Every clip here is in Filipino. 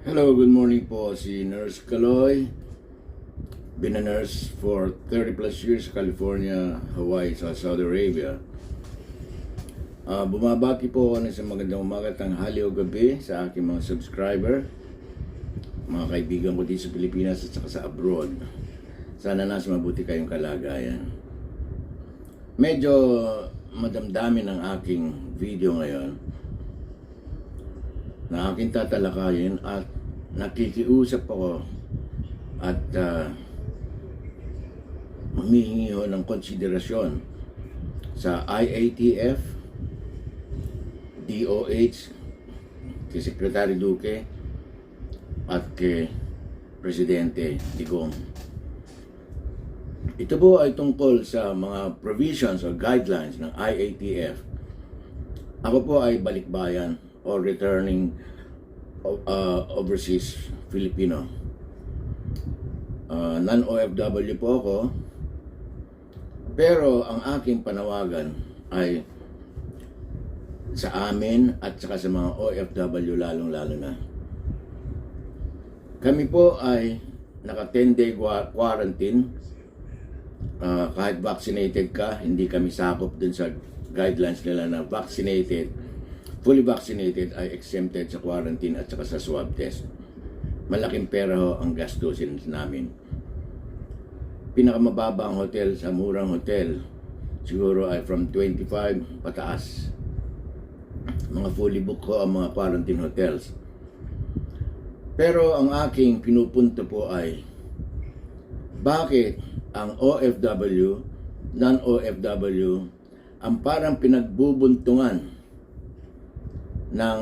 Hello, good morning po. Si Nurse Kaloy. Been a nurse for 30 plus years sa California, Hawaii, sa Saudi Arabia. Bumabati po ako sa magandang umaga, tanghali o gabi sa aking mga subscriber, mga kaibigan ko dito sa Pilipinas at saka sa abroad. Sana nasa mabuti kayong kalagayan. Medyo madamdamin ang aking video ngayon na aking tatalakayin at nakikiusap ako at humihingi ho ng konsiderasyon sa IATF, DOH, kay Secretary Duque at kay Presidente Digong. Ito po ay tungkol sa mga provisions o guidelines ng IATF. Ako po ay balikbayan or returning overseas Filipino. Non-OFW po ako, pero ang aking panawagan ay sa amin at saka sa mga OFW lalong-lalo na. Kami po ay naka 10-day quarantine. Kahit vaccinated ka, hindi kami sakop dun sa guidelines nila na fully vaccinated ay exempted sa quarantine at saka sa swab test. Malaking pera ho ang gastusin namin. Pinakamababa ang hotel sa murang hotel siguro ay from 25 pataas. Mga fully booked ho ang mga quarantine hotels. Pero ang aking pinupunto po ay bakit ang OFW, non-OFW ang parang pinagbubuntungan ng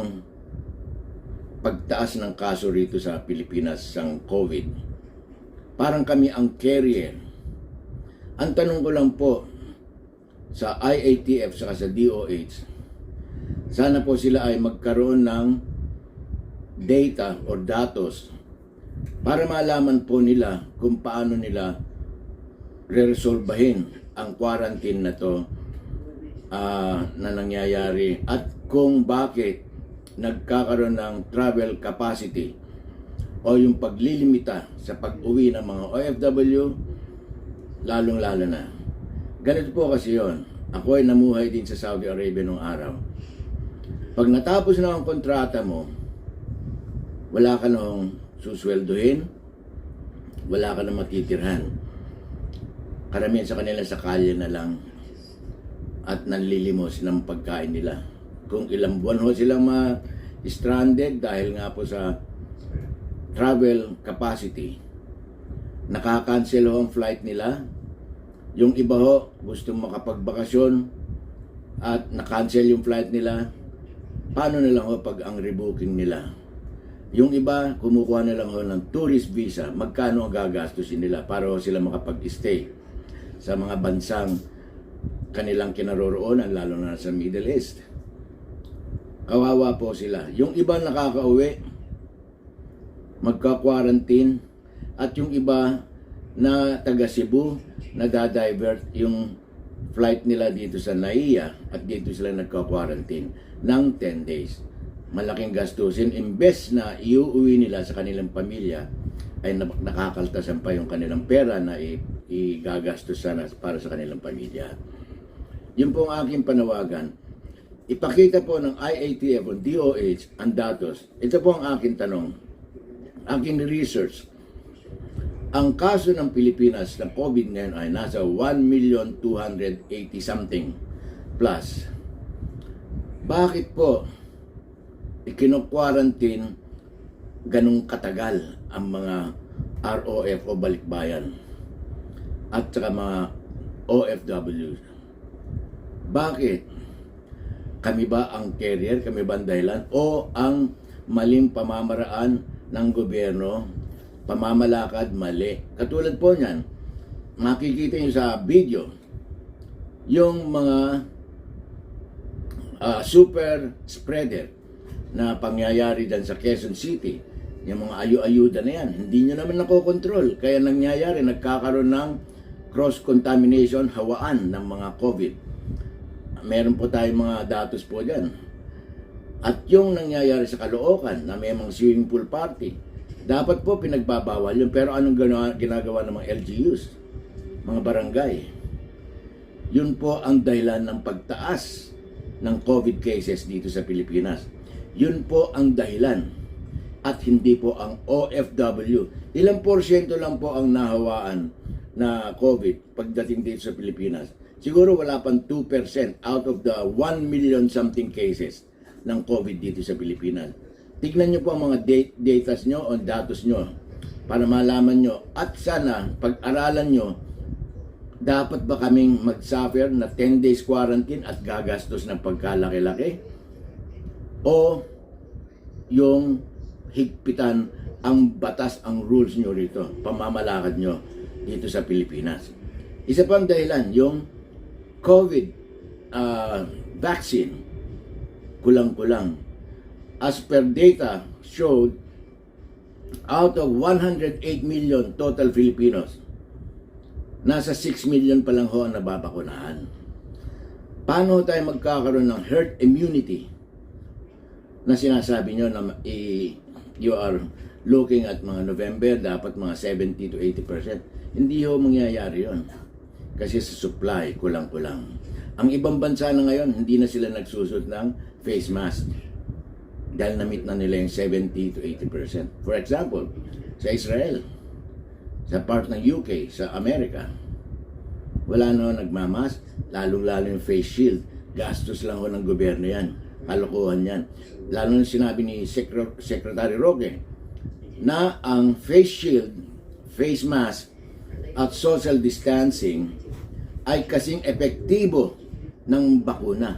pagtaas ng kaso rito sa Pilipinas sa COVID. Parang kami ang carrier. Ang tanong ko lang po sa IATF saka sa DOH, sana po sila ay magkaroon ng data or datos para malaman po nila kung paano nila re-resolbahin ang quarantine na to na nangyayari at kung bakit nagkakaroon ng travel capacity o yung paglilimita sa pag-uwi ng mga OFW lalong-lalo na. Ganito po kasi yon. Ako ay namuhay din sa Saudi Arabia nung araw. Pag natapos na ang kontrata mo, wala ka nang susweldohin, wala ka nang matitirhan. Karamihan sa kanila sa kalye na lang at nanlilimos ng pagkain nila. Kung ilang buwan ho silang ma-stranded dahil nga po sa travel capacity, nakakancel ho ang flight nila. Yung iba ho gustong makapagbakasyon at nakancel yung flight nila. Paano na lang ho pag ang rebooking nila? Yung iba kumukuha na lang ho ng tourist visa. Magkano ang gagastusin nila para ho sila makapag-stay sa mga bansang kanilang kinaroroonan, lalo na sa Middle East. Kawawa po sila. Yung iba nakakauwi, magka-quarantine, at yung iba na taga Cebu, nadadivert yung flight nila dito sa NAIA at dito sila nagka-quarantine ng 10 days. Malaking gastusin. Imbes na iuwi nila sa kanilang pamilya, ay nakakaltasan pa yung kanilang pera na igagastos sana para sa kanilang pamilya. Yun po ang aking panawagan. Ipakita po ng IATF o DOH ang datos. Ito po ang aking tanong. Aking research. Ang kaso ng Pilipinas ng COVID ngayon ay nasa 1,280,000 something plus. Bakit po ikino-quarantine ganung katagal ang mga ROF o balikbayan at saka mga OFW? Bakit? Kami ba ang carrier? Kami ba ang dahilan? O ang maling pamamaraan ng gobyerno? Pamamalakad, mali. Katulad po niyan, makikita nyo sa video, yung mga super spreader na pangyayari dyan sa Quezon City, yung mga ayu-ayuda na yan, hindi nyo naman nakokontrol. Kaya nangyayari, nagkakaroon ng cross-contamination, hawaan ng mga COVID. Meron po tayong mga datos po dyan. At yung nangyayari sa Caloocan na may mga swimming pool party, dapat po pinagbabawal yun. Pero anong ginagawa ng mga LGUs, mga barangay? Yun po ang dahilan ng pagtaas ng COVID cases dito sa Pilipinas. Yun po ang dahilan at hindi po ang OFW. Ilang porsyento lang po ang nahawaan na COVID pagdating dito sa Pilipinas. Siguro wala pang 2% out of the 1 million something cases ng COVID dito sa Pilipinas. Tignan nyo po ang mga datas nyo o datos nyo para malaman nyo at sana pag-aralan nyo, dapat ba kaming mag-suffer na 10 days quarantine at gagastos ng pagkalaki-laki? O yung higpitan ang batas, ang rules nyo rito, pamamalakad nyo dito sa Pilipinas. Isa pang dahilan, yung COVID vaccine, kulang-kulang. As per data showed, out of 108 million total Filipinos, nasa 6 million pa lang ho ang nababakunahan. Paano tayo magkakaroon ng herd immunity na sinasabi nyo na you are looking at mga November, dapat mga 70 to 80%. Hindi ho mangyayari yon. Kasi sa supply, kulang-kulang. Ang ibang bansa na ngayon, hindi na sila nagsusot ng face mask. Dahil na-meet na nila yung 70 to 80%. For example, sa Israel, sa part ng UK, sa Amerika, wala na nagmamas, lalong-lalo yung face shield. Gastos lang ho ng gobyerno yan. Kalokohan yan. Lalo na sinabi ni Secretary Roque na ang face shield, face mask, at social distancing ay kasing epektibo ng bakuna.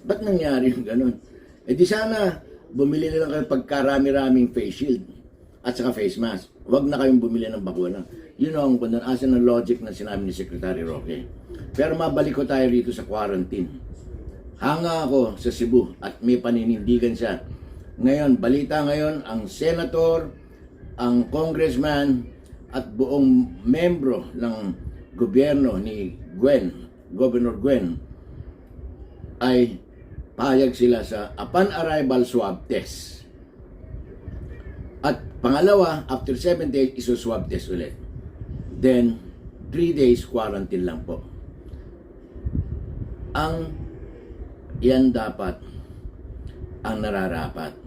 Ba't nangyari yung ganun? E di sana bumili na lang kayo pagkarami-raming face shield at saka face mask. Huwag na kayong bumili ng bakuna. Yun ang asa ng logic na sinabi ni Secretary Roque. Pero mabalik ko tayo rito sa quarantine. Hanga ako sa Cebu at may paninindigan siya. Ngayon, balita ngayon, ang senator, ang congressman, at buong membro ng gobyerno ni Governor Gwen, ay payag sila sa upon arrival swab test. At pangalawa, after 7 days, iso-swab test ulit. Then, 3 days quarantine lang po. Yan dapat ang nararapat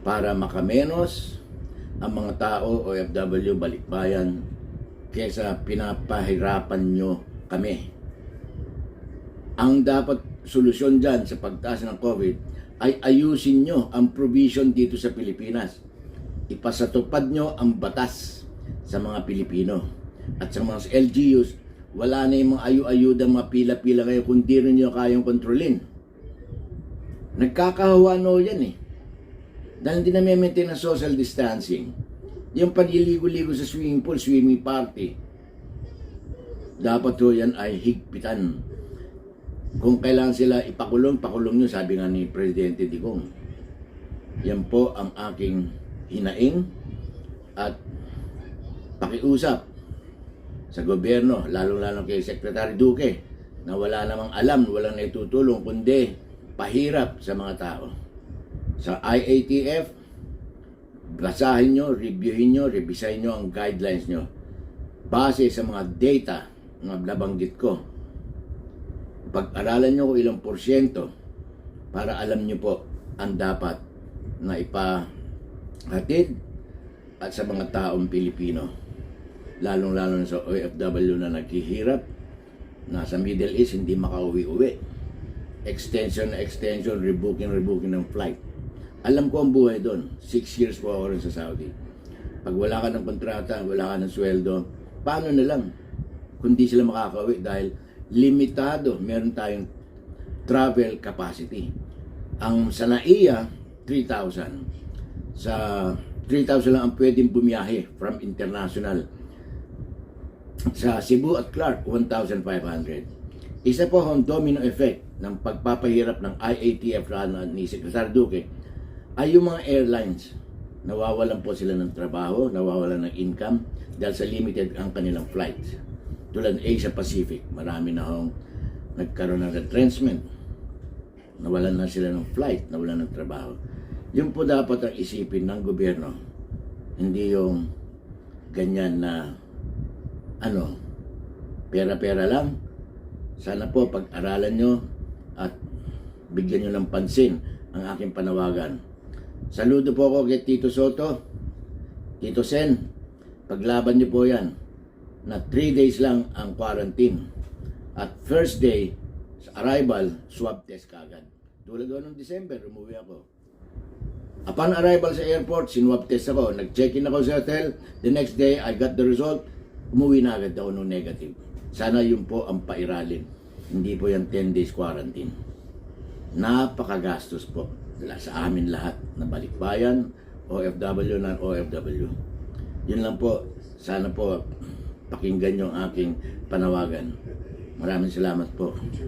para makamenos ang mga tao o OFW balikbayan kesa pinapahirapan nyo kami. Ang dapat solusyon dyan sa pagtaas ng COVID ay ayusin nyo ang provision dito sa Pilipinas. Ipasatupad nyo ang batas sa mga Pilipino. At sa mga LGUs, wala na yung mga ayu-ayuda, mga pila-pila kayo kung di rin nyo kayang kontrolin. Nagkakahawa no yan eh. Dahil hindi na may maintain ng social distancing. Yung pagliligo-ligo sa swimming pool, swimming party, dapat ho yan ay higpitan. Kung kailangan sila ipakulong, pakulong nyo, sabi nga ni Presidente Digong. Yan po ang aking hinaing at pakiusap sa gobyerno, lalo-lalo kay Secretary Duque, na wala namang alam, walang naitutulong, kundi pahirap sa mga tao. Sa IATF, basahin nyo, reviewin nyo, revisahin nyo ang guidelines nyo. Base sa mga data na nabanggit ko. Pag-aralan nyo kung ilang porsyento para alam nyo po ang dapat na ipahatid at sa mga taong Pilipino. Lalong-lalo na sa OFW na naghihirap, nasa Middle East, hindi makauwi-uwi. Extension, rebooking ng flight. Alam ko ang buhay doon. 6 years po ako rin sa Saudi. Pag wala ka ng kontrata, wala ka ng sweldo, paano na lang? Kundi sila makakauwi dahil limitado, meron tayong travel capacity. Ang sa NAIA, 3,000. Sa 3,000 lang ang pwedeng bumiyahe from international. Sa Cebu at Clark, 1,500. Isa po ang domino effect ng pagpapahirap ng IATF ni Secretary Duque ay yung mga airlines. Nawawalan po sila ng trabaho, nawawalan ng income dahil sa limited ang kanilang flights. Tulad Asia Pacific, marami na hong nagkaroon ng retrenchment. nawalan na sila ng flight, nawalan ng trabaho. Yun po dapat ang isipin ng gobyerno. Hindi yung ganyan na pera-pera lang. Sana po pag-aralan nyo at bigyan nyo ng pansin ang aking panawagan. Saludo po ako kay Tito Soto, Tito Sen, paglaban nyo po yan na 3 days lang ang quarantine. At first day, sa arrival, swab test kagad. Tulad doon noong December, umuwi ako. Upon arrival sa airport, sinwab test ako. Nag-check-in ako sa hotel. The next day, I got the result. Umuwi na agad ako nung negative. Sana yun po ang pairalin. Hindi po yung 10 days quarantine. Napakagastos po sa amin lahat na balikbayan, OFW na OFW. Yun lang po. Sana po pakinggan yung aking panawagan. Maraming salamat po.